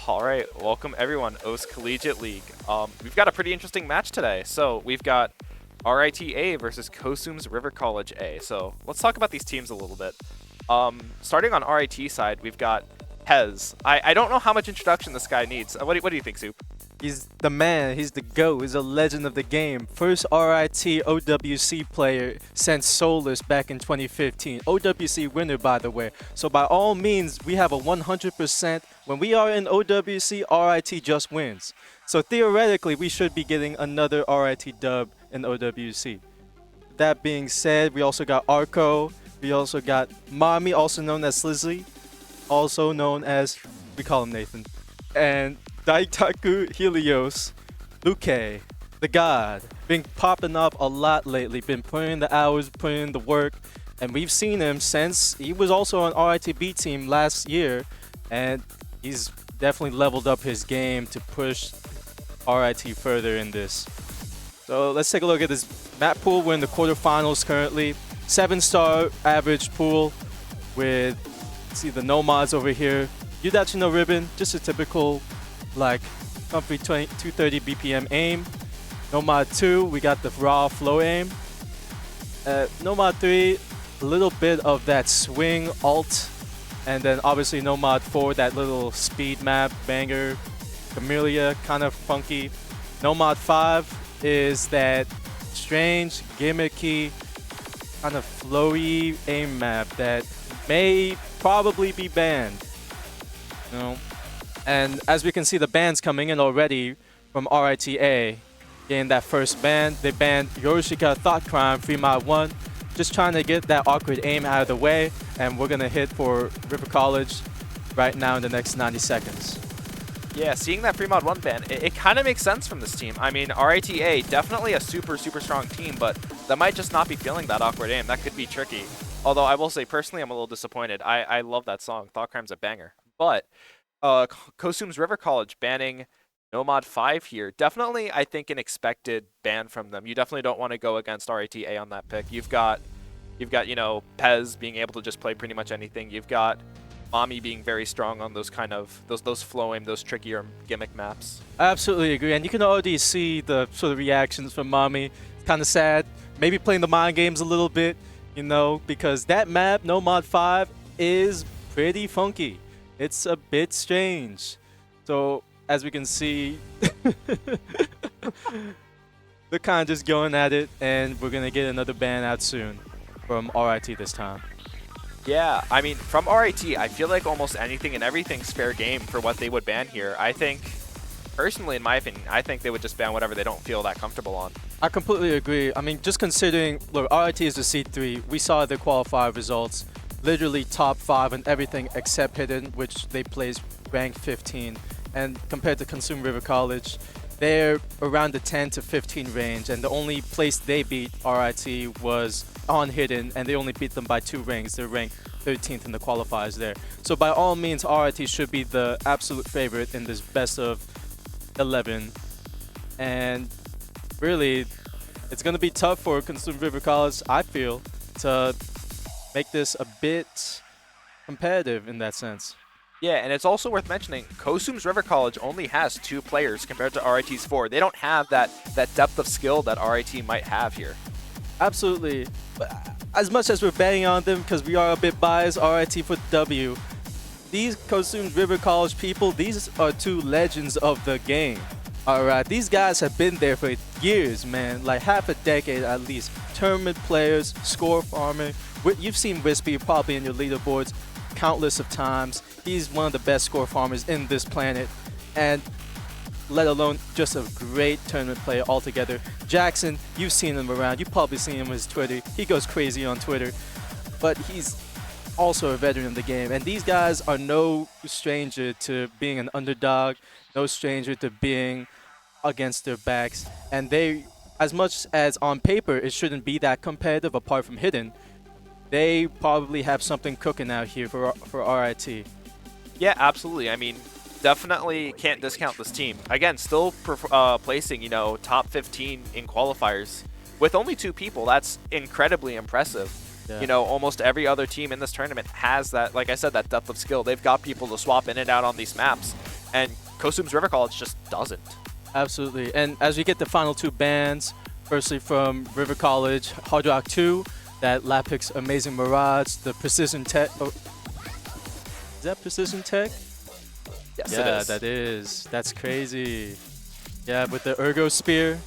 All right, welcome everyone, OS Collegiate League. We've got a pretty interesting match today. So we've got RIT A versus Cosumnes River College A. So let's talk about these teams a little bit. Starting on RIT side, we've got Hez. I don't know how much introduction this guy needs. What do you think, Soup? He's the man, he's the GOAT, he's a legend of the game. First RIT OWC player since Solus back in 2015. OWC winner, by the way. So by all means, we have a 100%. When we are in OWC, RIT just wins. So theoretically, we should be getting another RIT dub in OWC. That being said, we also got Arco. We also got Mami, also known as Slizzly. Also known as, we call him Nathan. And Daitaku Helios, Luke, the god, been popping up a lot lately, been putting the hours, putting in the work, and we've seen him since he was also on RITB team last year, and he's definitely leveled up his game to push RIT further in this. So let's take a look at this map pool. We're in the quarterfinals currently. 7-star average pool with, see the nomads over here. Yudachino ribbon, just a typical like comfy 230 BPM aim. Nomad 2, we got the raw flow aim. Nomad 3, a little bit of that swing alt. And then obviously Nomad 4, that little speed map, banger, Camellia, kind of funky. Nomad 5 is that strange, gimmicky, kind of flowy aim map that may probably be banned. You know? And as we can see, the bans coming in already from RITA. Getting that first ban, they banned Yorushika, Thought Crime, Free Mod 1. Just trying to get that awkward aim out of the way. And we're going to hit for River College right now in the next 90 seconds. Yeah, seeing that Free Mod 1 ban, it kind of makes sense from this team. I mean, RITA, definitely a super strong team, but that might just not be feeling that awkward aim. That could be tricky. Although I will say, personally, I'm a little disappointed. I love that song. Thought Crime's a banger. But Cosumnes River College banning Nomad 5 here. Definitely, I think, an expected ban from them. You definitely don't want to go against RITA on that pick. You've got, you know, Pez being able to just play pretty much anything. You've got Mami being very strong on those kind of, those flow aim, those trickier gimmick maps. I absolutely agree. And you can already see the sort of reactions from Mami. It's kind of sad. Maybe playing the mind games a little bit, you know, because that map, Nomad 5, is pretty funky. It's a bit strange. So, as we can see, they're kind of just going at it, and we're going to get another ban out soon from RIT this time. Yeah, I mean, from RIT, I feel like almost anything and everything's fair game for what they would ban here. I think, personally, in my opinion, I think they would just ban whatever they don't feel that comfortable on. I completely agree. I mean, just considering, look, RIT is the C3. We saw the qualifier results. Literally top 5 in everything except Hidden, which they placed ranked 15. And compared to Cosumnes River College, they're around the 10 to 15 range. And the only place they beat RIT was on Hidden, and they only beat them by 2 ranks. They're ranked 13th in the qualifiers there. So by all means, RIT should be the absolute favorite in this best of 11. And really, it's going to be tough for Cosumnes River College, I feel, to make this a bit competitive in that sense. Yeah, and it's also worth mentioning, Cosumnes River College only has 2 players compared to RIT's 4. They don't have that depth of skill that RIT might have here. Absolutely. But as much as we're betting on them, because we are a bit biased, RIT for W, these Cosumnes River College people, these are 2 legends of the game. Alright, these guys have been there for years, man, like half a decade at least. Tournament players, score farmer. You've seen Wispy probably in your leaderboards countless of times. He's one of the best score farmers in this planet, and let alone just a great tournament player altogether. Jackson, you've seen him around. You've probably seen him on his Twitter. He goes crazy on Twitter, but he's also a veteran in the game. And these guys are no stranger to being an underdog, no stranger to being against their backs. And they, as much as on paper it shouldn't be that competitive apart from Hidden, they probably have something cooking out here for RIT. Yeah, absolutely. I mean, definitely can't discount this team. Again, still placing, you know, top 15 in qualifiers with only 2 people. That's incredibly impressive. Yeah. You know, almost every other team in this tournament has that, like I said, that depth of skill. They've got people to swap in and out on these maps. and Cosumnes River College just doesn't. Absolutely. And as we get the final 2 bans, firstly from River College, Hard Rock 2, that lap picks Amazing Mirage, the Precision Tech. Oh, is that Precision Tech? Yes, it Yeah, is. that is. That's crazy. Yeah, with the Ergo Spear.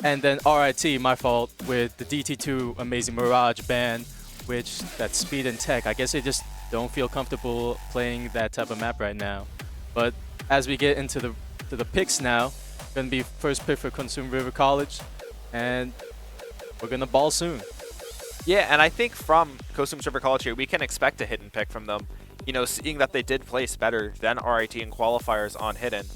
And then RIT, my fault, with the DT2 Amazing Mirage ban, which that's speed and tech. I guess they just don't feel comfortable playing that type of map right now. But as we get into the picks now, gonna be first pick for Cosumnes River College, and we're gonna ball soon. Yeah, and I think from Cosumnes River College here, we can expect a hidden pick from them. You know, seeing that they did place better than RIT in qualifiers on hidden,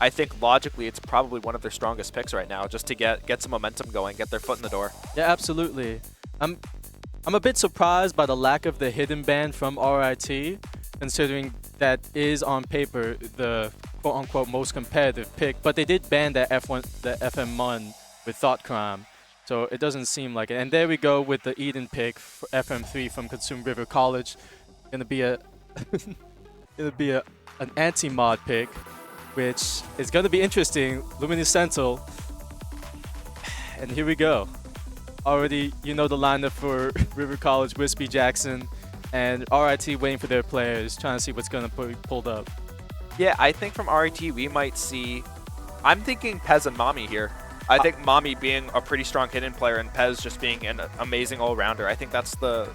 I think logically it's probably one of their strongest picks right now, just to get some momentum going, get their foot in the door. Yeah, absolutely. I'm a bit surprised by the lack of the hidden ban from RIT, considering that is on paper the quote-unquote most competitive pick, but they did ban that the FM1 with Thought Crime, so it doesn't seem like it. And there we go with the Eden pick for FM3 from Cosumnes River College. Gonna be an anti-mod pick, which is gonna be interesting. Luminescental, and here we go. Already, you know the lineup for River College: Wispy, Jackson, and RIT waiting for their players, trying to see what's gonna be pulled up. Yeah, I think from RIT we might see, I'm thinking Pez and Mami here. I think Mami being a pretty strong hidden player and Pez just being an amazing all-rounder. I think that's the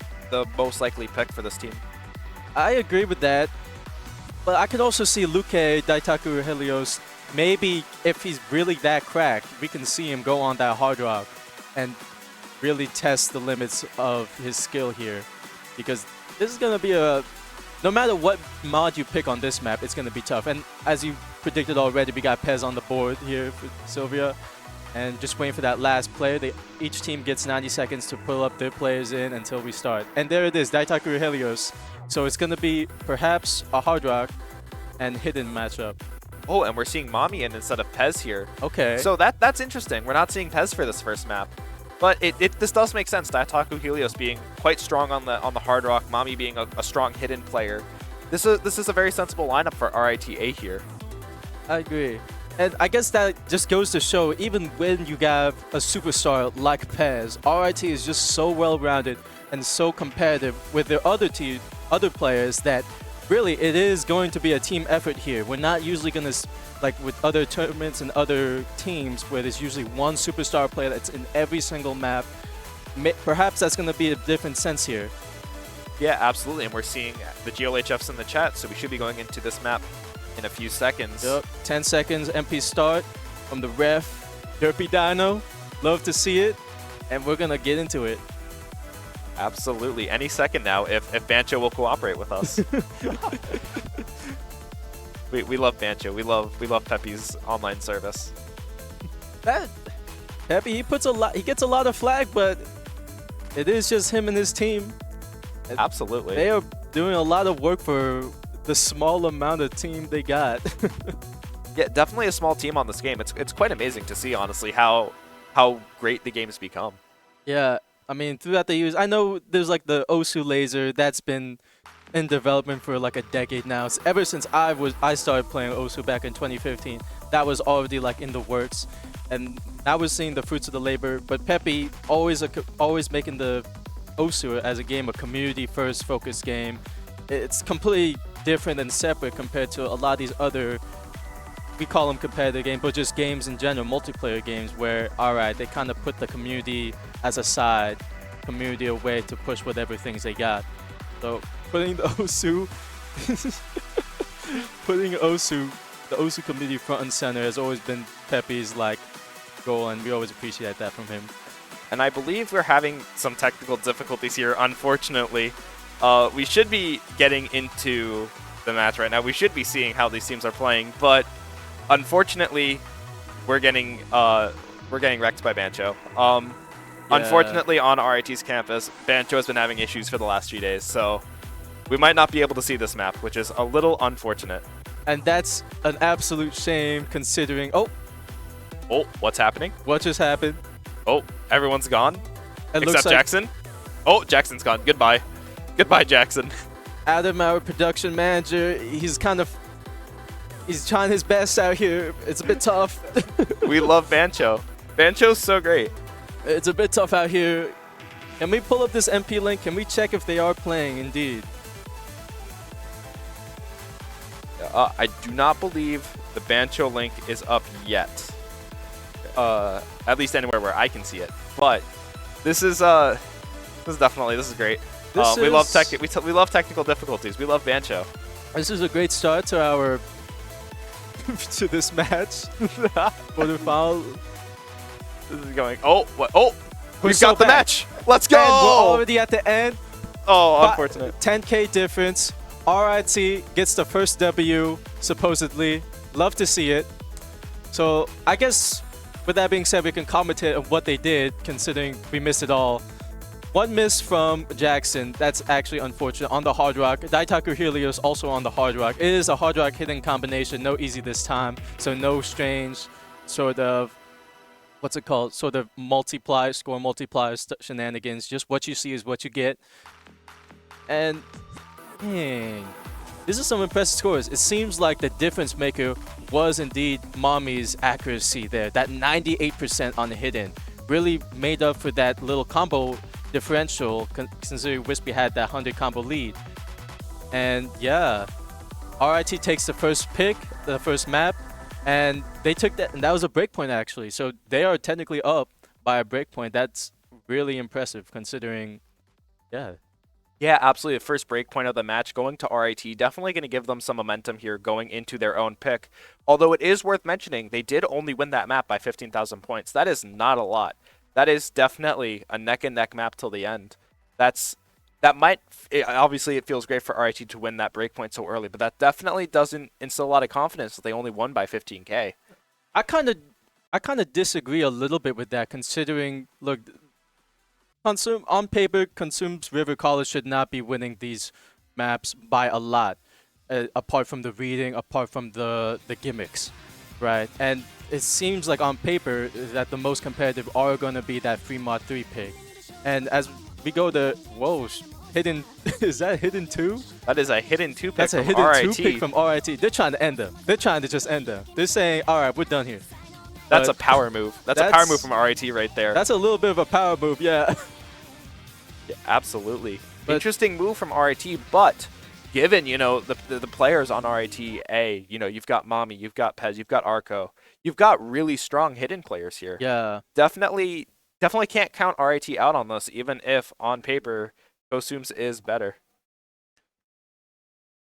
most likely pick for this team. I agree with that, but I could also see Luke, Daitaku Helios, maybe if he's really that cracked, we can see him go on that hard rock and really test the limits of his skill here, because this is going to be no matter what mod you pick on this map, it's going to be tough. And as you predicted already, we got Pez on the board here for Sylvia, and just waiting for that last player. Each team gets 90 seconds to pull up their players in until we start. And there it is, Daitaku Helios. So it's going to be perhaps a hard rock and hidden matchup. Oh, and we're seeing Mami in instead of Pez here. Okay. So that's interesting. We're not seeing Pez for this first map. But this does make sense. Daitaku Helios being quite strong on the hard rock, Mami being a strong hidden player. This is a very sensible lineup for RITA here. I agree. And I guess that just goes to show, even when you have a superstar like Pez, RIT is just so well-rounded and so competitive with their other players that really it is going to be a team effort here. We're not usually going to, like with other tournaments and other teams where there's usually one superstar player that's in every single map. Perhaps that's going to be a different sense here. Yeah, absolutely. And we're seeing the GLHFs in the chat, so we should be going into this map in a few seconds. Yep. 10 seconds, MP start from the ref, Derpy Dino. Love to see it. And we're going to get into it. Absolutely. Any second now if Bancho will cooperate with us. we love Bancho. We love Pepe's online service. Pepe, he gets a lot of flag, but it is just him and his team. Absolutely. They are doing a lot of work for the small amount of team they got. Yeah, definitely a small team on this game. It's quite amazing to see, honestly, how great the game's become. Yeah, I mean, throughout the years, I know there's like the Osu laser that's been in development for like a decade now. So ever since I started playing Osu back in 2015, that was already like in the works, and now we're seeing the fruits of the labor. But Pepe always making the Osu as a game a community-first focused game. It's completely different and separate compared to a lot of these other, we call them competitive games, but just games in general, multiplayer games, where, alright, they kind of put the community as a side, community away to push whatever things they got. So putting the Osu, the Osu community front and center has always been Pepe's like goal, and we always appreciate that from him. And I believe we're having some technical difficulties here, unfortunately. We should be getting into the match right now. We should be seeing how these teams are playing, but unfortunately, we're getting wrecked by Bancho. Unfortunately, on RIT's campus, Bancho has been having issues for the last few days, so we might not be able to see this map, which is a little unfortunate. And that's an absolute shame, considering... Oh, what's happening? What just happened? Oh, everyone's gone, It looks except like Jackson. Oh, Jackson's gone. Goodbye. Goodbye, Jackson. Adam, our production manager, he's kind of He's trying his best out here. It's a bit tough. We love Bancho. Bancho's so great. It's a bit tough out here. Can we pull up this MP link? Can we check if they are playing indeed? I do not believe the Bancho link is up yet. At least anywhere where I can see it. But this is definitely great. We love technical difficulties. We love Bancho. This is a great start to our to this match. Quarterfinal. This is going. Oh, what? Oh, we've so got the bad. match. Let's go. And we're already at the end. Oh, unfortunate. 10K difference. RIT gets the first W, supposedly. Love to see it. So I guess with that being said, we can commentate on what they did, considering we missed it all. One miss from Jackson. That's actually unfortunate. On the Hard Rock. Daitaku Helios also on the Hard Rock. It is a Hard Rock hidden combination. No easy this time. So no strange sort of, what's it called? Sort of score multiplier shenanigans. Just what you see is what you get. And dang, this is some impressive scores. It seems like the difference maker was indeed Mommy's accuracy there. That 98% on the hidden really made up for that little combo differential, considering Wispy had that 100 combo lead. And yeah, RIT takes the first pick, the first map, and they took that, and that was a breakpoint actually. So they are technically up by a breakpoint. That's really impressive considering, yeah. Yeah, absolutely. The first break point of the match going to RIT. Definitely going to give them some momentum here going into their own pick. Although it is worth mentioning, they did only win that map by 15,000 points. That is not a lot. That is definitely a neck-and-neck map till the end. Obviously it feels great for RIT to win that breakpoint so early, but that definitely doesn't instill a lot of confidence that they only won by 15K. I kind of disagree a little bit with that, considering, look, on paper, Cosumnes River College should not be winning these maps by a lot, apart from the reading, apart from the gimmicks, right? And it seems like on paper that the most competitive are going to be that Fremont 3 pick. And as we go to, whoa, hidden, is that hidden 2? That is a hidden 2 pick That's a from hidden RIT. 2 pick from RIT. They're trying to end them. They're trying to just end them. They're saying, all right, we're done here. That's But a power move. That's a power move from RIT right there. That's a little bit of a power move, yeah. Yeah, absolutely. But interesting move from RIT, but given, the players on RIT-A, you've got Mommy, you've got Pez, you've got Arco, you've got really strong hidden players here. Yeah. Definitely can't count RIT out on this, even if on paper Cosumnes is better.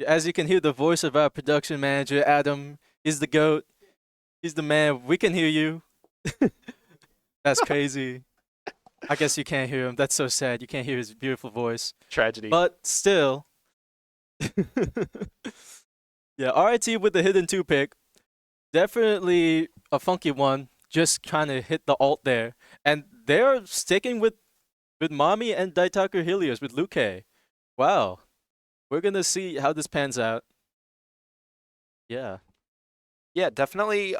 As you can hear the voice of our production manager, Adam, is the GOAT. He's the man. We can hear you. That's crazy. I guess you can't hear him. That's so sad. You can't hear his beautiful voice. Tragedy. But still. Yeah, RIT with the hidden 2 pick. Definitely a funky one. Just trying to hit the ult there. And they're sticking with Mommy and Daitaku Helios with Luke. Wow. We're going to see how this pans out. Yeah. Yeah, definitely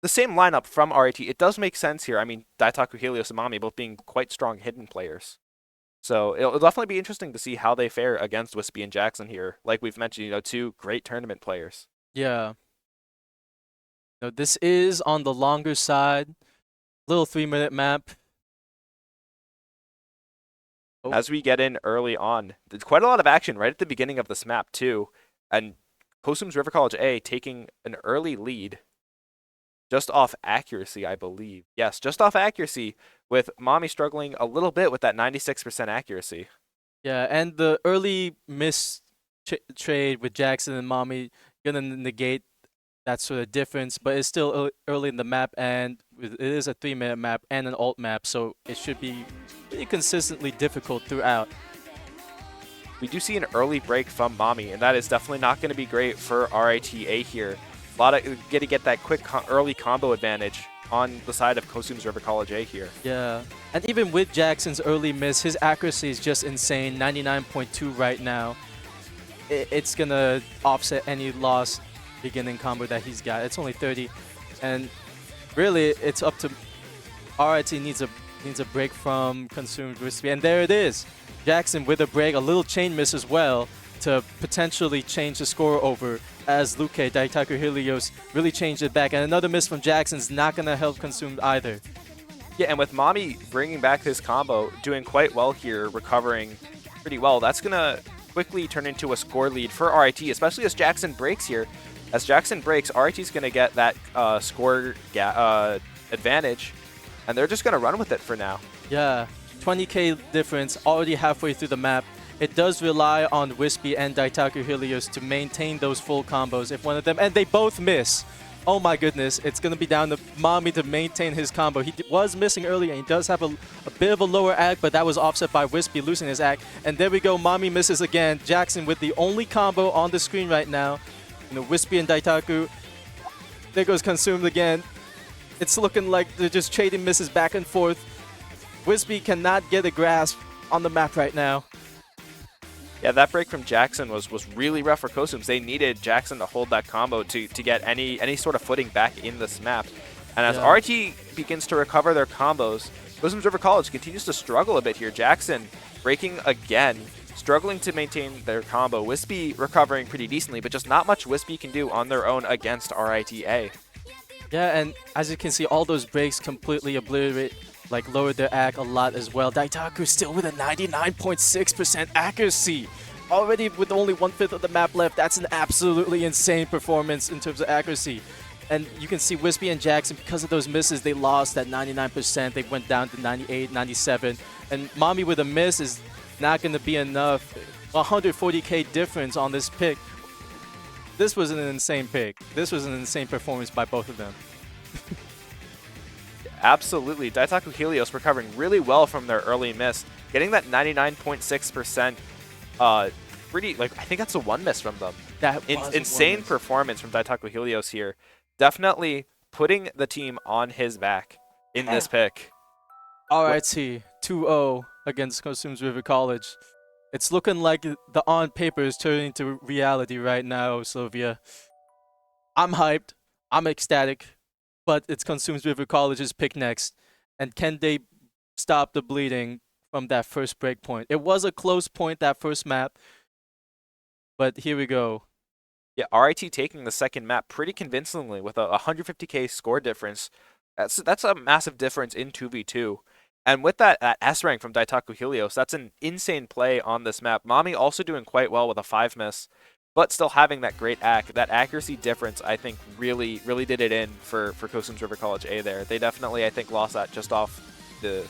the same lineup from RIT. It does make sense here. I mean, Daitaku Helios and Mommy both being quite strong hidden players. So it'll definitely be interesting to see how they fare against Wispy and Jackson here. Like we've mentioned, 2 great tournament players. Yeah. No, this is on the longer side. Little 3-minute map. Oh. As we get in early on, there's quite a lot of action right at the beginning of this map too. And Cosumnes River College A taking an early lead just off accuracy, I believe. Yes, just off accuracy, with Mommy struggling a little bit with that 96% accuracy. Yeah, and the early miss trade with Jackson and Mommy gonna negate that sort of difference, but it's still early in the map, and it is a 3-minute map and an alt map, so it should be pretty consistently difficult throughout. We do see an early break from Mommy, and that is definitely not going to be great for RIT-A here. A lot of get that quick early combo advantage on the side of Cosumnes River College A here. Yeah, and even with Jackson's early miss, his accuracy is just insane, 99.2 right now. It's going to offset any loss beginning combo that he's got. It's only 30, and really it's up to RIT needs a break from Cosumnes Wispy, and there it is. Jackson with a break, a little chain miss as well to potentially change the score over, as Luke, Daitaku Helios really changed it back. And another miss from Jackson's not going to help Consumed either. Yeah, and with Mami bringing back his combo, doing quite well here, recovering pretty well, that's going to quickly turn into a score lead for RIT, especially as Jackson breaks here. As Jackson breaks, RIT's going to get that score advantage, and they're just going to run with it for now. Yeah, 20k difference already halfway through the map. It does rely on Wispy and Daitaku Helios to maintain those full combos if one of them, and they both miss. Oh my goodness, it's going to be down to Mami to maintain his combo. He was missing earlier, and he does have a bit of a lower act, but that was offset by Wispy losing his act. And there we go, Mami misses again. Jackson with the only combo on the screen right now. You know, Wispy and Daitaku. There goes Consumed again. It's looking like they're just trading misses back and forth. Wispy cannot get a grasp on the map right now. Yeah, that break from Jackson was really rough for Cosumnes. They needed Jackson to hold that combo to get any sort of footing back in this map. And as RIT begins to recover their combos, Cosumnes River College continues to struggle a bit here. Jackson breaking again, struggling to maintain their combo. Wispy recovering pretty decently, but just not much Wispy can do on their own against RITA. Yeah, and as you can see, all those breaks completely obliterate, like lowered their act a lot as well. Daitaku still with a 99.6% accuracy. Already with only 1/5 of the map left, that's an absolutely insane performance in terms of accuracy. And you can see Wispy and Jackson, because of those misses, they lost that 99%. They went down to 98, 97. And Mami with a miss is not going to be enough. 140k difference on this pick. This was an insane pick. This was an insane performance by both of them. Absolutely. Daitaku Helios recovering really well from their early miss. Getting that 99.6%, pretty, like, I think that's a one miss from them. That was insane performance from Daitaku Helios here. Definitely putting the team on his back in this pick. RIT 2-0 against Cosumnes River College. It's looking like the on paper is turning to reality right now, Sylvia. I'm hyped. I'm ecstatic. But it's Cosumnes River College's pick next. And can they stop the bleeding from that first break point? It was a close point, that first map. But here we go. Yeah, RIT taking the second map pretty convincingly with a 150k score difference. That's a massive difference in 2v2. And with that S rank from Daitaku Helios, that's an insane play on this map. Mami also doing quite well with a 5 miss, but still having that great act. That accuracy difference, I think, really did it in for Cosumnes River College A there. They definitely, I think, lost that just off the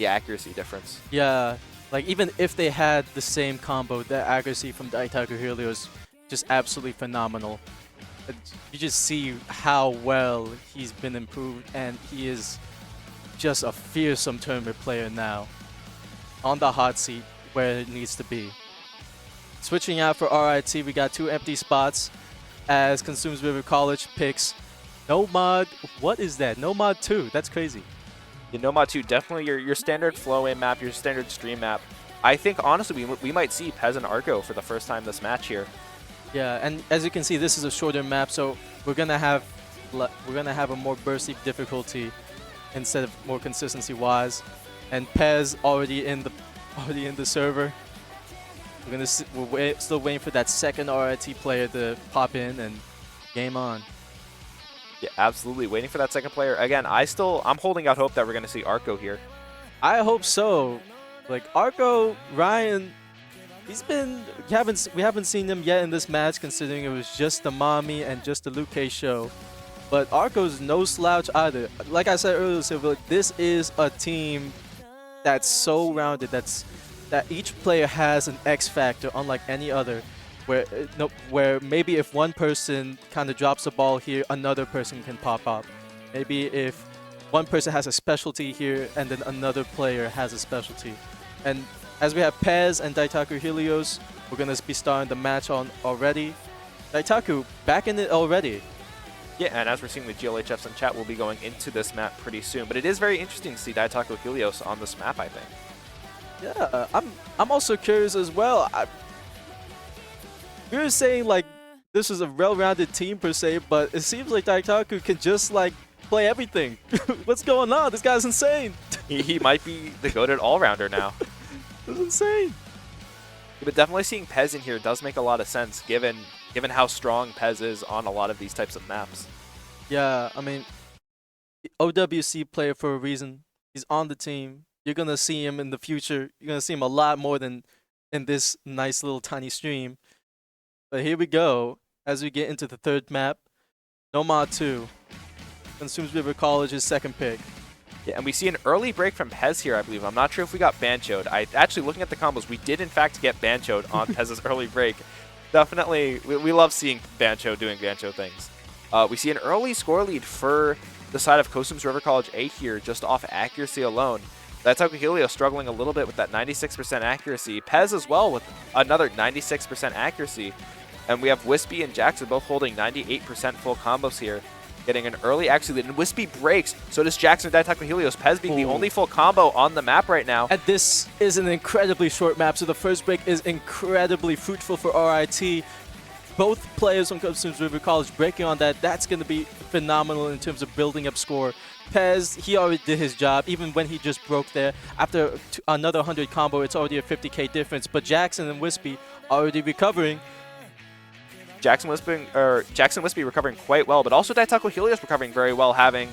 accuracy difference. Yeah, like even if they had the same combo, the accuracy from Daitaku Helios just absolutely phenomenal. You just see how well he's been improved, and he is just a fearsome tournament player now. On the hot seat where it needs to be. Switching out for RIT, we got 2 empty spots as Cosumnes River College picks Nomad. What is that? Nomad 2. That's crazy. Yeah, Nomad 2, definitely your standard flow-in map, your standard stream map. I think, honestly, we might see Pez and Arco for the first time this match here. Yeah, and as you can see, this is a shorter map, so we're gonna have a more bursty difficulty instead of more consistency-wise. And Pez already in the server. We're still waiting for that second RIT player to pop in and game on. Yeah, absolutely. Waiting for that second player. Again, I'm holding out hope that we're going to see Arco here. I hope so. Like Arco, Ryan, we haven't seen him yet in this match, considering it was just the Mami and just the Luke K show. But Arco's no slouch either. Like I said earlier, Silver, this is a team that's so rounded, that each player has an X factor unlike any other, where maybe if one person kind of drops the ball here, another person can pop up. Maybe if one person has a specialty here and then another player has a specialty. And as we have Pez and Daitaku Helios, we're going to be starting the match on already. Daitaku back in it already. Yeah, and as we're seeing the GLHFs in chat, we'll be going into this map pretty soon. But it is very interesting to see Daitaku Helios on this map, I think. Yeah, I'm also curious as well. We were saying like this is a well-rounded team per se, but it seems like Daitaku can just like play everything. What's going on? This guy's insane. He might be the goated all-rounder now. This is insane. But definitely seeing Pez in here does make a lot of sense, given how strong Pez is on a lot of these types of maps. Yeah, I mean, OWC player for a reason. He's on the team. You're gonna see him in the future. You're gonna see him a lot more than in this nice little tiny stream. But here we go as we get into the third map. Nomad 2. Cosumnes River College's second pick. Yeah, and we see an early break from Pez here, I believe. I'm not sure if we got Banchoed. Actually, looking at the combos, we did in fact get Banchoed on Pez's early break. Definitely, we love seeing Bancho doing Bancho things. We see an early score lead for the side of Cosumnes River College A here, just off accuracy alone. That's how Collegiate struggling a little bit with that 96% accuracy. Pez as well with another 96% accuracy. And we have Wispy and Jackson both holding 98% full combos here. Getting an early accuracy lead. And Wispy breaks. So does Jackson and Daitaku Helios. Pez being the only full combo on the map right now. And this is an incredibly short map, so the first break is incredibly fruitful for RIT. Both players from Cosumnes River College breaking on that. That's going to be phenomenal in terms of building up score. Pez, he already did his job, even when he just broke there. After another 100 combo, it's already a 50k difference. But Jackson and Wispy already recovering. Jackson Wispy recovering quite well, but also Daitaku Helios recovering very well, having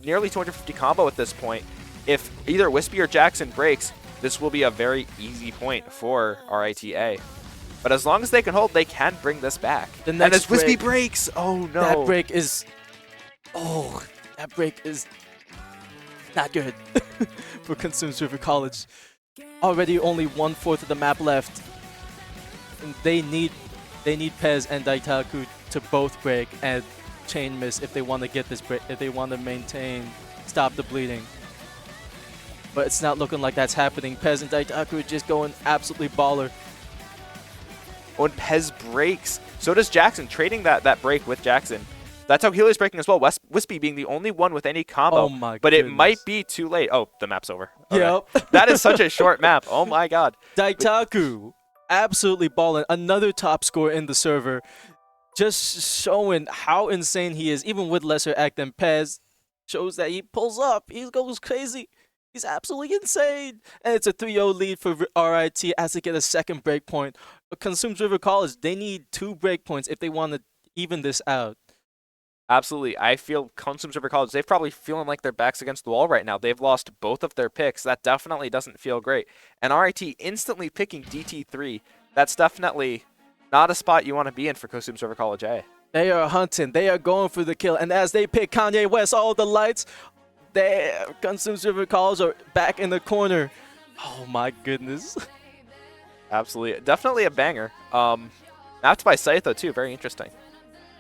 nearly 250 combo at this point. If either Wispy or Jackson breaks, this will be a very easy point for RITA. But as long as they can hold, they can bring this back. And as Wispy breaks, oh no. That break is not good for Cosumnes River College. Already only 1/4 of the map left. And they need Pez and Daitaku to both break and chain miss if they want to get this break, if they want to stop the bleeding. But it's not looking like that's happening. Pez and Daitaku are just going absolutely baller. When Pez breaks, so does Jackson, trading that break with Jackson. That's how Helios breaking as well. Wispy being the only one with any combo. Oh my but goodness. It might be too late. Oh, the map's over. Okay. Yep. That is such a short map. Oh my god. Daitaku absolutely balling. Another top score in the server. Just showing how insane he is, even with lesser act than Pez. Shows that he pulls up. He goes crazy. He's absolutely insane. And it's a 3-0 lead for RIT as they get a second break point. Cosumnes River College, they need 2 break points if they want to even this out. Absolutely. I feel Cosumnes River College, they're probably feeling like their backs against the wall right now. They've lost both of their picks. That definitely doesn't feel great. And RIT instantly picking DT3. That's definitely not a spot you want to be in for Cosumnes River College A. They are hunting. They are going for the kill. And as they pick Kanye West, all the lights, Cosumnes River College are back in the corner. Oh my goodness. Absolutely. Definitely a banger. Mapped by Saito too. Very interesting.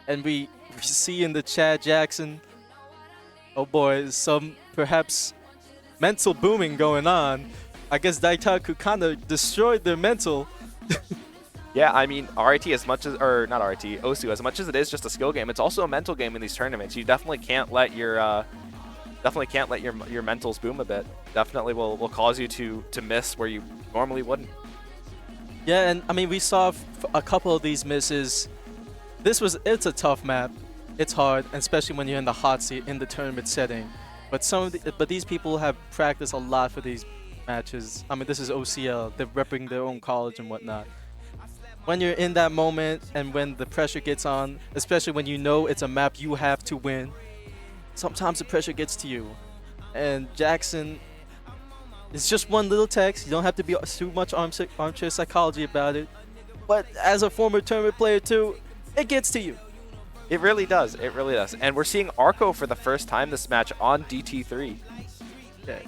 And we see in the chat, Jackson, oh boy, some perhaps mental booming going on. I guess Daitaku kind of destroyed their mental. Yeah, I mean, RIT as much as, or not RIT, OSU, as much as it is just a skill game, it's also a mental game in these tournaments. You definitely can't let your mentals boom a bit. Definitely will cause you to miss where you normally wouldn't. Yeah, and I mean, we saw a couple of these misses. It's a tough map. It's hard, especially when you're in the hot seat in the tournament setting. But these people have practiced a lot for these matches. I mean, this is OCL. They're repping their own college and whatnot. When you're in that moment and when the pressure gets on, especially when you know it's a map you have to win, sometimes the pressure gets to you. And Jackson, it's just one little text. You don't have to be too much armchair psychology about it. But as a former tournament player too, it gets to you. It really does. It really does. And we're seeing Arco for the first time this match on DT3. Okay.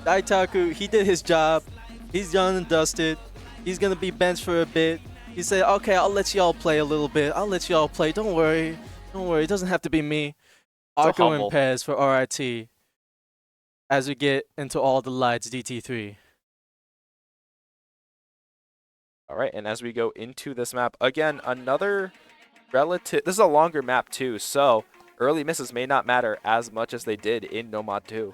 Daitaku, he did his job. He's done and dusted. He's going to be benched for a bit. He said, okay, I'll let y'all play a little bit. I'll let y'all play. Don't worry. Don't worry. It doesn't have to be me. Arco and Pez for RIT as we get into all the lights DT3. All right, and as we go into this map, again, another this is a longer map too, so early misses may not matter as much as they did in Nomad 2.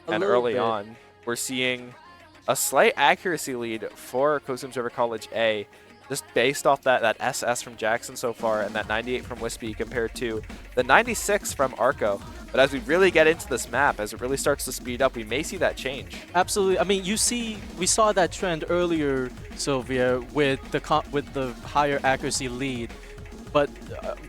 And early on, we're seeing a slight accuracy lead for Cosumnes River College A, just based off that SS from Jackson so far and that 98 from Wispy compared to the 96 from Arco. But as we really get into this map, as it really starts to speed up, we may see that change. Absolutely. I mean, we saw that trend earlier, Sylvia, with the higher accuracy lead. But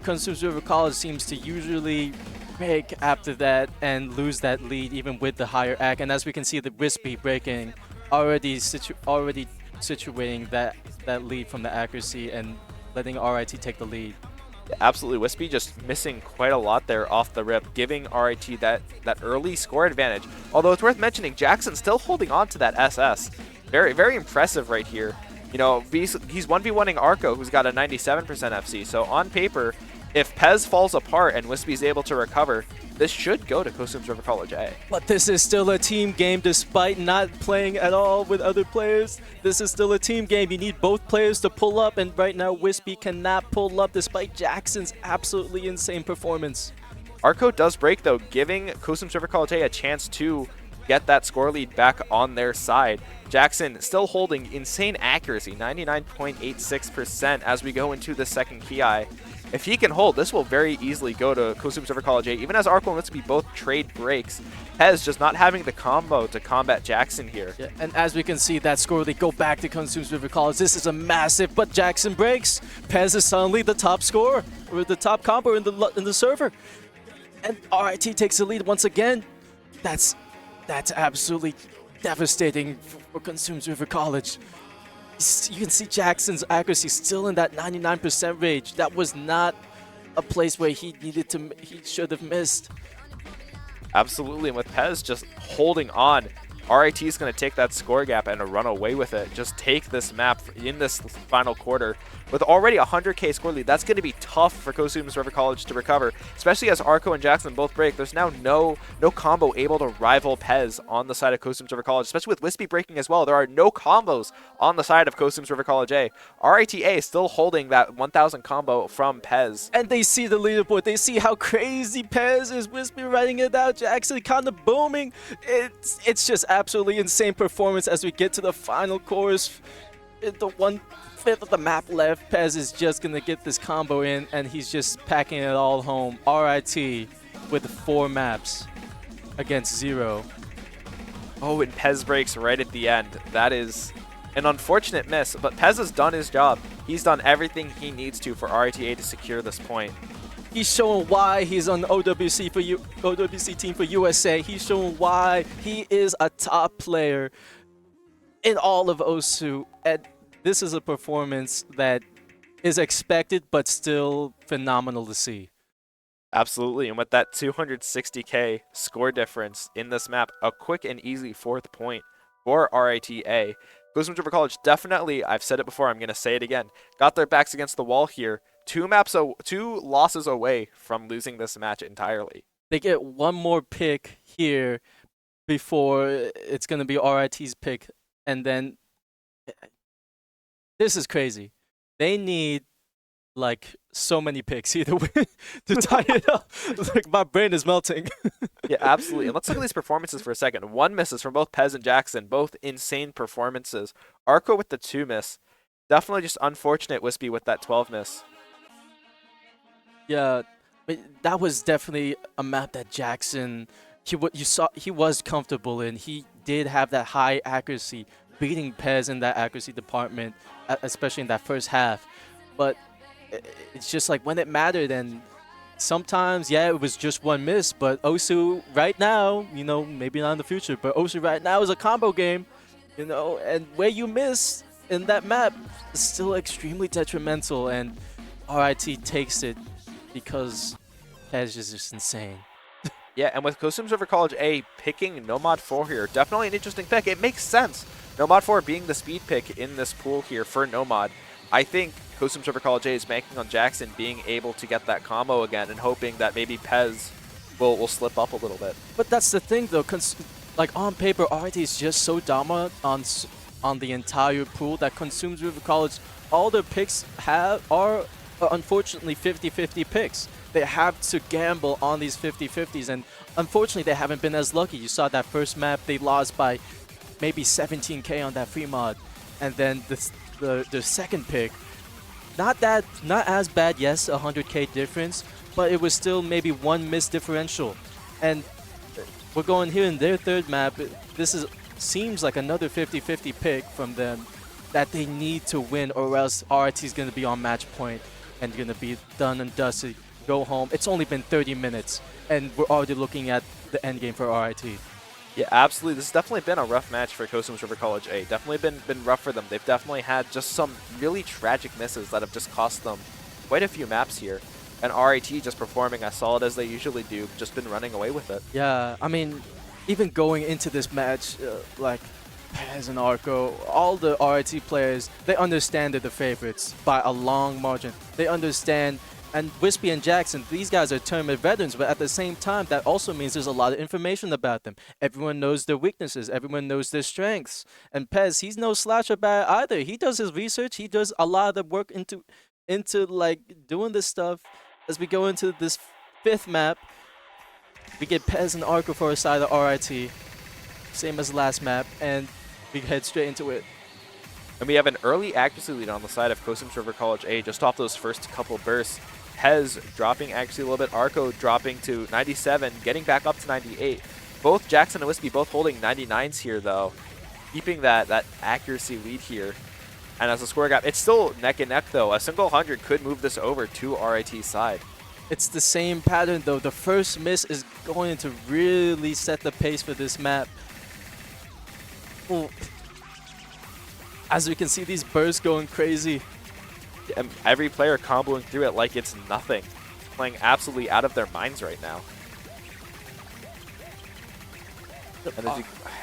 Cosumnes River College seems to usually break after that and lose that lead even with the higher AC. And as we can see, the Wispy breaking already situating that lead from the accuracy and letting RIT take the lead. Absolutely, Wispy just missing quite a lot there off the rip, giving RIT that early score advantage. Although it's worth mentioning, Jackson still holding on to that SS. Very, very impressive right here. You know, he's 1v1ing Arco, who's got a 97% FC. So on paper, if Pez falls apart and Wispy's able to recover, this should go to Cosumnes River College A. But this is still a team game despite not playing at all with other players. This is still a team game. You need both players to pull up, and right now Wispy cannot pull up despite Jackson's absolutely insane performance. Arco does break though, giving Cosumnes River College A a chance to get that score lead back on their side. Jackson still holding insane accuracy, 99.86% as we go into the second Ki. If he can hold, this will very easily go to Cosumnes River College A, even as Arco and Wispy both trade breaks. Pez just not having the combo to combat Jackson here. Yeah, and as we can see, that score, they go back to Cosumnes River College. This is a massive, but Jackson breaks. Pez is suddenly the top scorer, or the top combo in the server. And RIT takes the lead once again. That's absolutely devastating for Cosumnes River College. You can see Jackson's accuracy still in that 99% range. That was not a place where he should have missed. Absolutely, and with Pez just holding on, RIT is going to take that score gap and run away with it. Just take this map in this final quarter. With already a 100k score lead, that's going to be tough for Cosumnes River College to recover, especially as Arco and Jackson both break. There's now no combo able to rival Pez on the side of Cosumnes River College, especially with Wispy breaking as well. There are no combos on the side of Cosumnes River College A. RITA still holding that 1000 combo from Pez. And they see the leaderboard. They see how crazy Pez is. Wispy writing it out. Jackson kind of booming. It's just absolutely insane performance as we get to the final course. The 1/5 of the map left. Pez is just going to get this combo in, and he's just packing it all home. RIT with 4 maps against 0. Oh, and Pez breaks right at the end. That is an unfortunate miss, but Pez has done his job. He's done everything he needs to for RITA to secure this point. He's showing why he's on the OWC team for USA. He's showing why he is a top player in all of OSU. And this is a performance that is expected, but still phenomenal to see. Absolutely, and with that 260k score difference in this map, a quick and easy 4th point for RITA. Cosumnes River College definitely, I've said it before, I'm going to say it again, got their backs against the wall here. 2 losses away from losing this match entirely. They get one more pick here before it's going to be RIT's pick, and then this is crazy. They need like so many picks either way to tie it up. Like my brain is melting. Yeah, absolutely. And let's look at these performances for a second. 1 misses from both Pez and Jackson, both insane performances. Arco with the 2 miss. Definitely just unfortunate Wispy with that 12 miss. Yeah, but that was definitely a map that Jackson, he was comfortable in. He did have that high accuracy, beating Pez in that accuracy department, especially in that first half. But it's just like when it mattered, and sometimes, yeah, it was just 1 miss, but OSU right now, you know, maybe not in the future, but OSU right now is a combo game, you know, and where you miss in that map is still extremely detrimental, and RIT takes it because Pez is just insane. Yeah, and with Cosumnes River College A picking Nomad 4 here, definitely an interesting pick. It makes sense. Nomad 4 being the speed pick in this pool here for Nomad. I think Cosumnes River College A is banking on Jackson being able to get that combo again and hoping that maybe Pez will slip up a little bit. But that's the thing though, like on paper, RIT is just so dominant on the entire pool that Cosumnes River College, all their picks are unfortunately 50-50 picks. They have to gamble on these 50-50s, and unfortunately they haven't been as lucky. You saw that first map, they lost by maybe 17k on that free mod, and then the second pick, not as bad, yes, 100k difference, but it was still maybe 1 miss differential. And we're going here in their third map. Seems like another 50-50 pick from them that they need to win, or else RIT is going to be on match point and going to be done and dusted. Go home. It's only been 30 minutes, and we're already looking at the end game for RIT. Yeah, absolutely. This has definitely been a rough match for Cosumnes River College A. Definitely been rough for them. They've definitely had just some really tragic misses that have just cost them quite a few maps here. And RIT just performing as solid as they usually do, just been running away with it. Yeah, I mean, even going into this match, like Pez and Arco, all the RIT players, they understand they're the favorites by a long margin. They understand. And Wispy and Jackson, these guys are tournament veterans, but at the same time, that also means there's a lot of information about them. Everyone knows their weaknesses. Everyone knows their strengths. And Pez, he's no slouch about it either. He does his research. He does a lot of the work into like doing this stuff. As we go into this fifth map, we get Pez and Arco for a side of RIT, same as the last map, and we head straight into it. And we have an early accuracy lead on the side of Cosumnes River College A just off those first couple bursts. Pez dropping accuracy a little bit, Arco dropping to 97, getting back up to 98. Both Jackson and Wispy both holding 99s here, though, keeping that accuracy lead here. And as a score gap, it's still neck and neck, though. A single 100 could move this over to RIT's side. It's the same pattern, though. The first miss is going to really set the pace for this map. Well, as we can see, these bursts going crazy. And every player comboing through it like it's nothing. Playing absolutely out of their minds right now.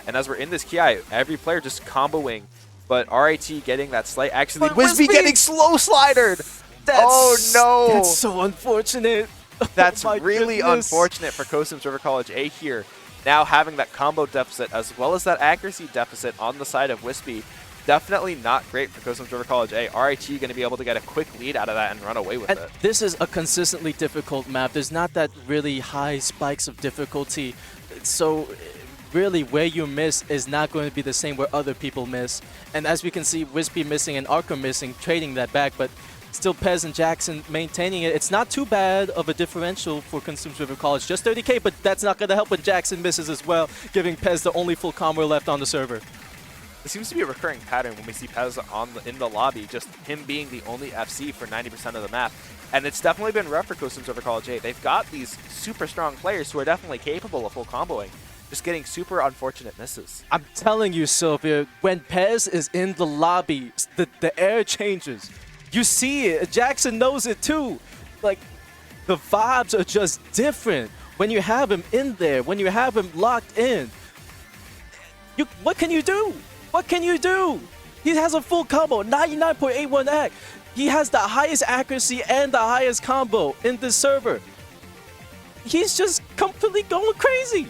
And as we're in this Ki, every player just comboing, but RIT getting that slight actually. Wispy getting slow slidered! Oh no! That's so unfortunate. That's Oh really unfortunate for Cosumnes River College A here. Now having that combo deficit as well as that accuracy deficit on the side of Wispy. Definitely not great for Cosumnes River College A. RIT going to be able to get a quick lead out of that and run away with it. This is a consistently difficult map. There's not that really high spikes of difficulty. So really where you miss is not going to be the same where other people miss. And as we can see, Wispy missing and Arco missing, trading that back, but still Pez and Jackson maintaining it. It's not too bad of a differential for Cosumnes River College. Just 30k, but that's not going to help when Jackson misses as well, giving Pez the only full combo left on the server. It seems to be a recurring pattern when we see Pez in the lobby, just him being the only FC for 90% of the map. And it's definitely been rough for Cosumnes River College A. They've got these super strong players who are definitely capable of full comboing, just getting super unfortunate misses. I'm telling you, Sylvia, when Pez is in the lobby, the air changes. You see it. Jackson knows it too. Like, the vibes are just different when you have him in there, when you have him locked in. What can you do? What can you do? He has a full combo, 99.81 AC. He has the highest accuracy and the highest combo in this server. He's just completely going crazy.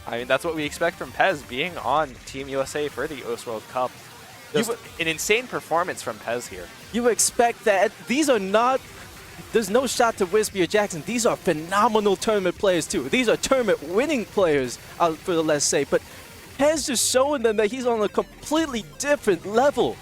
I mean, that's what we expect from Pez being on Team USA for the OS World Cup. Just an insane performance from Pez here. You expect that. These are not... There's no shot to Wispy or Jackson. These are phenomenal tournament players, too. These are tournament-winning players, for the less say. But Pez just showing them that he's on a completely different level.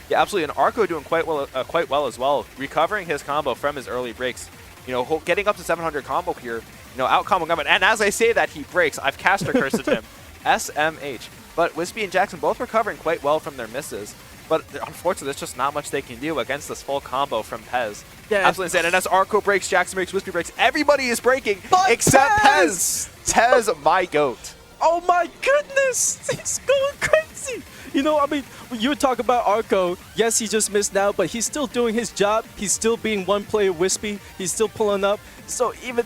Yeah, absolutely. And Arco doing quite well as well, recovering his combo from his early breaks. You know, getting up to 700 combo here. You know, out combo him. And as I say that, he breaks. I've caster cursed him. SMH. But Wispy and Jackson both recovering quite well from their misses. But unfortunately, there's just not much they can do against this full combo from Pez. Yeah, absolutely insane. And as Arco breaks, Jackson breaks, Wispy breaks, everybody is breaking except Pez. Pez, my goat. Oh my goodness! He's going crazy! You know, I mean, you were talking about Arco. Yes, he just missed now, but he's still doing his job. He's still being one-player Wispy. He's still pulling up. So even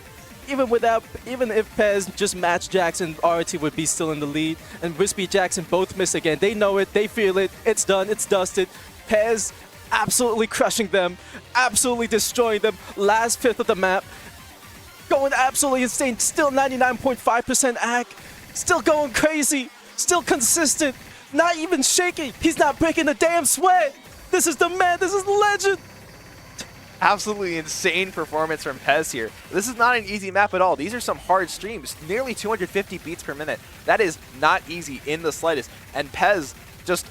if Pez just matched Jackson, RIT would be still in the lead. And Wispy Jackson both miss again. They know it. They feel it. It's done. It's dusted. Pez absolutely crushing them. Absolutely destroying them. Last fifth of the map. Going absolutely insane. Still 99.5% AC. Still going crazy. Still consistent. Not even shaking. He's not breaking a damn sweat. This is the man. This is the legend. Absolutely insane performance from Pez here. This is not an easy map at all. These are some hard streams. Nearly 250 beats per minute. That is not easy in the slightest. And Pez just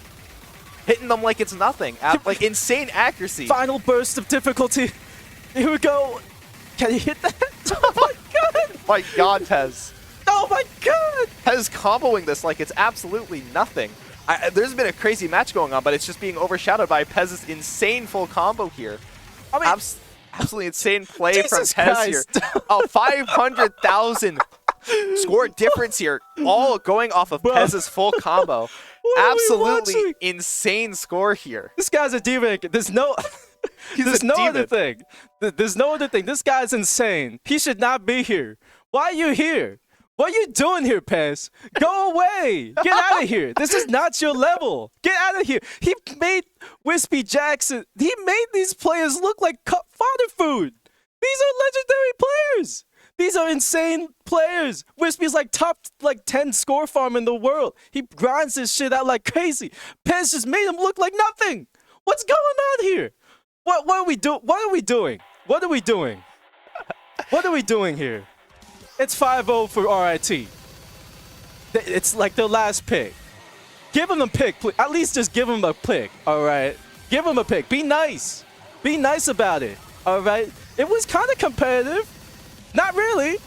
hitting them like it's nothing. Like insane accuracy. Final burst of difficulty. Here we go. Can he hit that? Oh my god. My God, Pez. Oh my God! Pez comboing this like it's absolutely nothing. There's been a crazy match going on, but it's just being overshadowed by Pez's insane full combo here. I mean, absolutely insane play Jesus from Pez Christ. here. A 500,000 score difference here, all going off of Bro. Pez's full combo. What are we Absolutely watching? insane score here. This guy's a diva. There's no... There's no other thing. There's no other thing. This guy's insane. He should not be here. Why are you here? What are you doing here, Pez? Go away. Get out of here. This is not your level. Get out of here. He made Wispy Jackson. He made these players look like fodder food. These are legendary players. These are insane players. Wispy's like top 10 score farm in the world. He grinds this shit out like crazy. Pez just made him look like nothing. What's going on here? What are we doing? What are we doing? What are we doing? What are we doing here? It's 5-0 for RIT. It's like their last pick. Give him a pick, please. At least just give him a pick, all right? Give him a pick. Be nice. Be nice about it, all right? It was kind of competitive. Not really.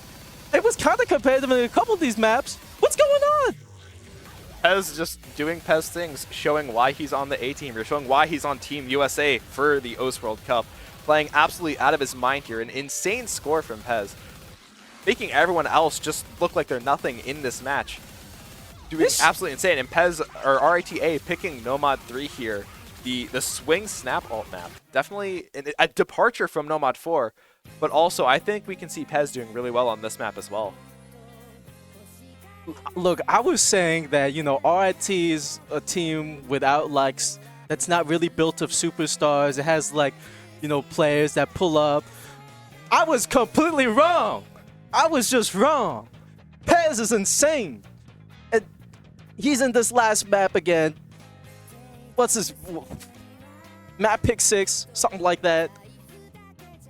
It was kind of competitive in a couple of these maps. What's going on? Pez just doing Pez things, showing why he's on the A team. You're showing why he's on Team USA for the OS World Cup. Playing absolutely out of his mind here. An insane score from Pez. Making everyone else just look like they're nothing in this match. Doing absolutely insane. And Pez, or RITA, picking Nomad 3 here. The swing snap alt map. Definitely a departure from Nomad 4. But also, I think we can see Pez doing really well on this map as well. Look, I was saying that, you know, RIT is a team without, like, that's not really built of superstars. It has, like, you know, players that pull up. I was completely wrong. I was just wrong. Pez is insane. And he's in this last map again. What's his... Map pick 6, something like that.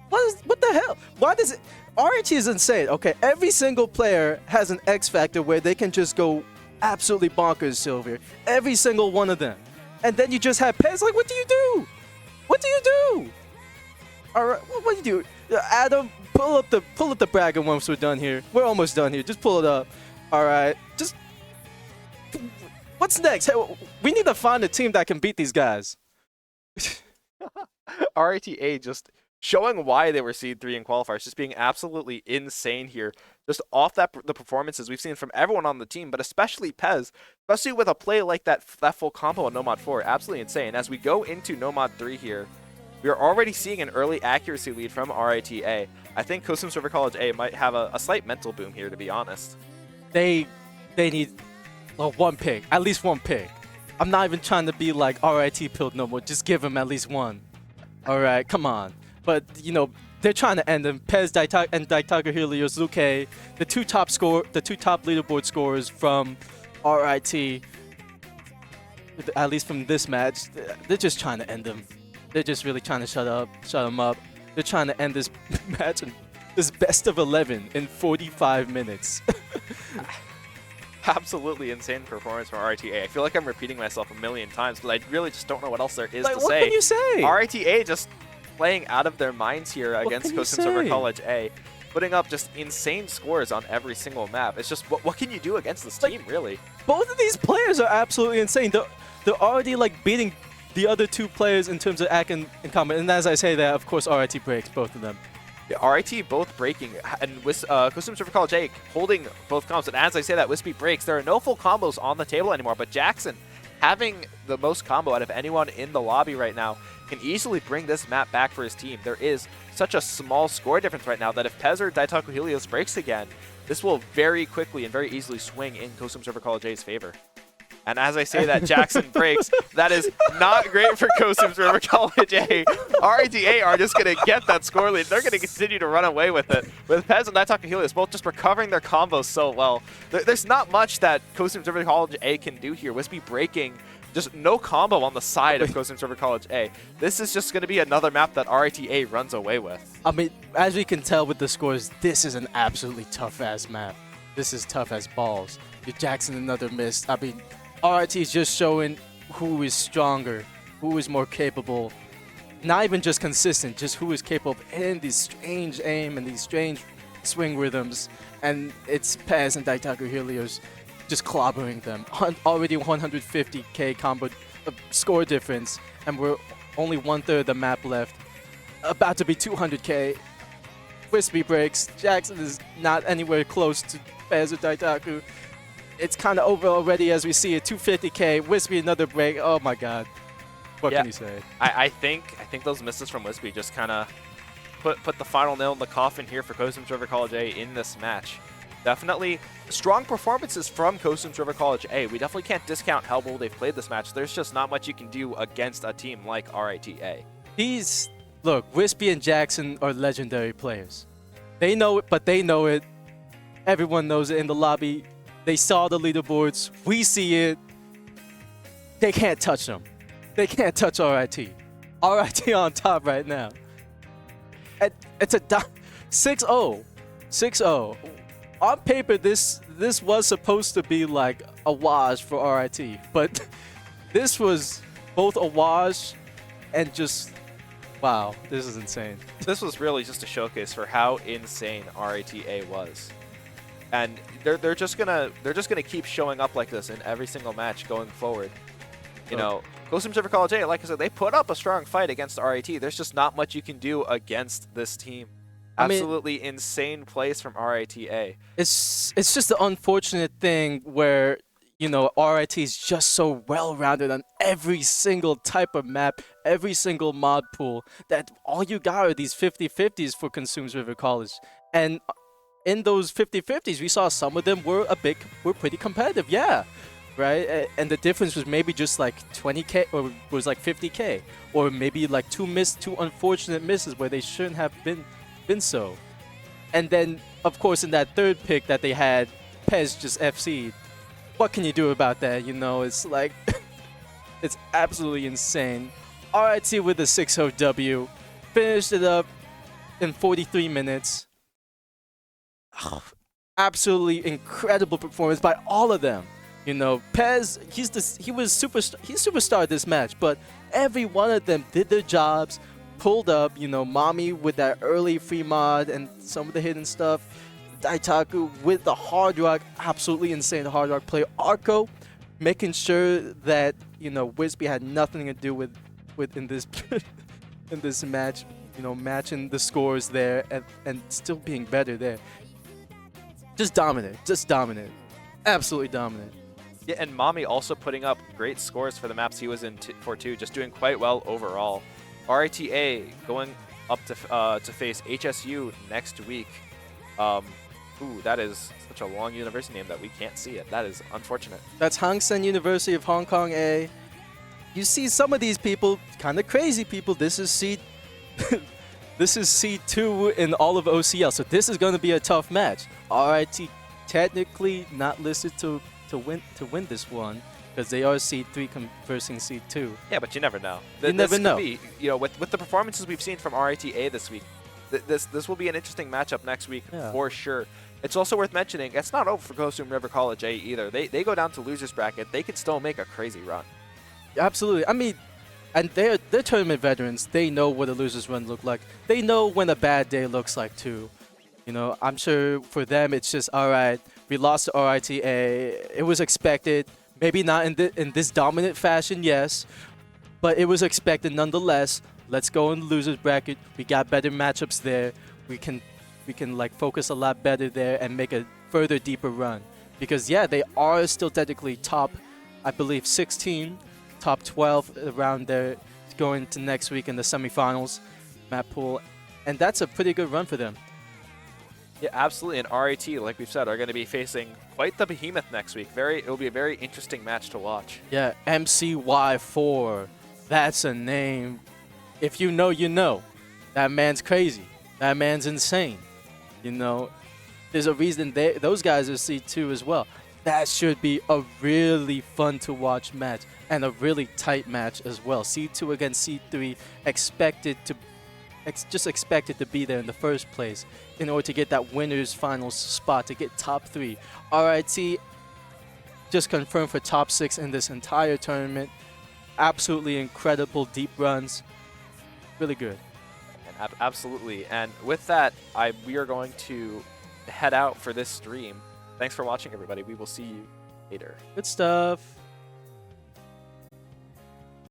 What the hell? Why does it... RIT is insane. Okay, every single player has an X factor where they can just go absolutely bonkers, Sylvia. Every single one of them. And then you just have Pez. Like, what do you do? What do you do? All right, what do you do? Adam, pull up the bracket once we're done here. We're almost done here. Just pull it up. All right. Just what's next? Hey, we need to find a team that can beat these guys. RITA just showing why they were seed 3 in qualifiers, just being absolutely insane here. Just off the performances we've seen from everyone on the team, but especially Pez, especially with a play like that full combo on Nomad 4, absolutely insane. As we go into Nomad 3 here, we are already seeing an early accuracy lead from RITA. I think Cosumnes River College A might have a slight mental boom here, to be honest. They need one pick, at least one pick. I'm not even trying to be like RIT pilled no more. Just give him at least one. All right, come on. But, you know, they're trying to end them. Pez and Daitaku Hiliozuke, the two top leaderboard scorers from RIT, at least from this match, they're just trying to end them. They're just really trying to shut them up. They're trying to end this match in this best of 11 in 45 minutes. Absolutely insane performance from RITA. I feel like I'm repeating myself a million times, but I really just don't know what else there is to what say. What can you say? RITA just playing out of their minds here against Cosumnes River College A, putting up just insane scores on every single map. It's just, what can you do against this team, really? Both of these players are absolutely insane. They're already, like, beating the other two players in terms of act in combat. And as I say that, of course, RIT breaks both of them. Yeah, RIT both breaking, and Cosumnes River College A holding both combos. And as I say that, Wispy breaks. There are no full combos on the table anymore, but Jackson, having the most combo out of anyone in the lobby right now, can easily bring this map back for his team. There is such a small score difference right now that if Pez or Daitaku Helios breaks again, this will very quickly and very easily swing in Cosumnes River College A's favor. And as I say that, Jackson breaks. That is not great for Cosumnes River College A. RITA are just going to get that score lead. They're going to continue to run away with it. With Pez and Daitaku Helios both just recovering their combos so well. There's not much that Cosumnes River College A can do here. Wispy breaking. Just no combo on the side of Cosumnes River College A. This is just going to be another map that RITA runs away with. I mean, as we can tell with the scores, this is an absolutely tough-ass map. This is tough as balls. Jackson, another miss. I mean, RIT is just showing who is stronger, who is more capable. Not even just consistent, just who is capable in these strange aim and these strange swing rhythms, and it's Pez and Daitaku Helios just clobbering them. Already 150k combo score difference, and we're only 1/3 of the map left. About to be 200k. Wispy breaks. Jackson is not anywhere close to Pez or Daitaku. It's kind of over already as we see it. 250k. Wispy another break. Oh my god. What can you say? I think those misses from Wispy just kind of put the final nail in the coffin here for Cosumnes River College A in this match. Definitely strong performances from Cosumnes River College A. We definitely can't discount how well they've played this match. There's just not much you can do against a team like RIT-A. Look, Wispy and Jackson are legendary players. They know it, but they know it. Everyone knows it in the lobby. They saw the leaderboards. We see it. They can't touch them. They can't touch RIT. RIT on top right now. It's a 6-0. 6-0. On paper, this was supposed to be like a wash for RIT, but this was both a wash and just wow. This is insane. This was really just a showcase for how insane RIT-A was, and they're just gonna keep showing up like this in every single match going forward. You know, Cosumnes River College A, like I said, they put up a strong fight against RIT. There's just not much you can do against this team. Absolutely insane plays from RIT-A. It's just the unfortunate thing where, you know, RIT is just so well-rounded on every single type of map, every single mod pool, that all you got are these 50-50s for Cosumnes River College. And in those 50-50s, we saw some of them were pretty competitive, yeah. Right? And the difference was maybe just like 20k or was like 50k, or maybe like two unfortunate misses where they shouldn't have been so. And then of course in that third pick that they had, Pez just FC'd. What can you do about that? You know, it's like it's absolutely insane. RIT with a 6-0 W, finished it up in 43 minutes. Absolutely incredible performance by all of them. You know, Pez, he's superstar this match, but every one of them did their jobs, pulled up. You know, Mommy with that early free mod and some of the hidden stuff. Daitaku with the hard rock, absolutely insane hard rock play. Arco making sure that, you know, Wispy had nothing to do with in this in this match. You know, matching the scores there and still being better there. Just dominant, absolutely dominant. Yeah, and Mommy also putting up great scores for the maps he was in for too, just doing quite well overall. RIT-A going up to face HSU next week. Ooh, that is such a long university name that we can't see it. That is unfortunate. That's Hang Seng University of Hong Kong A. You see some of these people, kind of crazy people. This is this is C2 in all of OCL, so this is going to be a tough match. RIT technically not listed to win this one because they are C3 versing C2. Yeah, but you never know. You never know. You know, with the performances we've seen from RIT-A this week, this will be an interesting matchup next week for sure. It's also worth mentioning, it's not over for Cosumnes River College A either. They go down to losers bracket. They could still make a crazy run. Absolutely. I mean, and they're tournament veterans. They know what a losers run look like. They know when a bad day looks like too. You know, I'm sure for them it's just, all right, we lost to RIT-A. It was expected. Maybe not in this dominant fashion, yes, but it was expected nonetheless. Let's go in the losers bracket. We got better matchups there. We can like focus a lot better there and make a further deeper run. Because yeah, they are still technically top, I believe 16, top 12 around there going to next week in the semifinals map pool, and that's a pretty good run for them. Yeah, absolutely. And RIT, like we've said, are going to be facing quite the behemoth next week. It'll be a very interesting match to watch. Yeah, MCY4. That's a name. If you know, you know. That man's crazy. That man's insane. You know, there's a reason those guys are C2 as well. That should be a really fun to watch match and a really tight match as well. C2 against C3, expected to be there in the first place in order to get that winner's finals spot, to get top 3. RIT just confirmed for top 6 in this entire tournament. Absolutely incredible deep runs. Really good. And Absolutely. And with that, we are going to head out for this stream. Thanks for watching, everybody. We will see you later. Good stuff.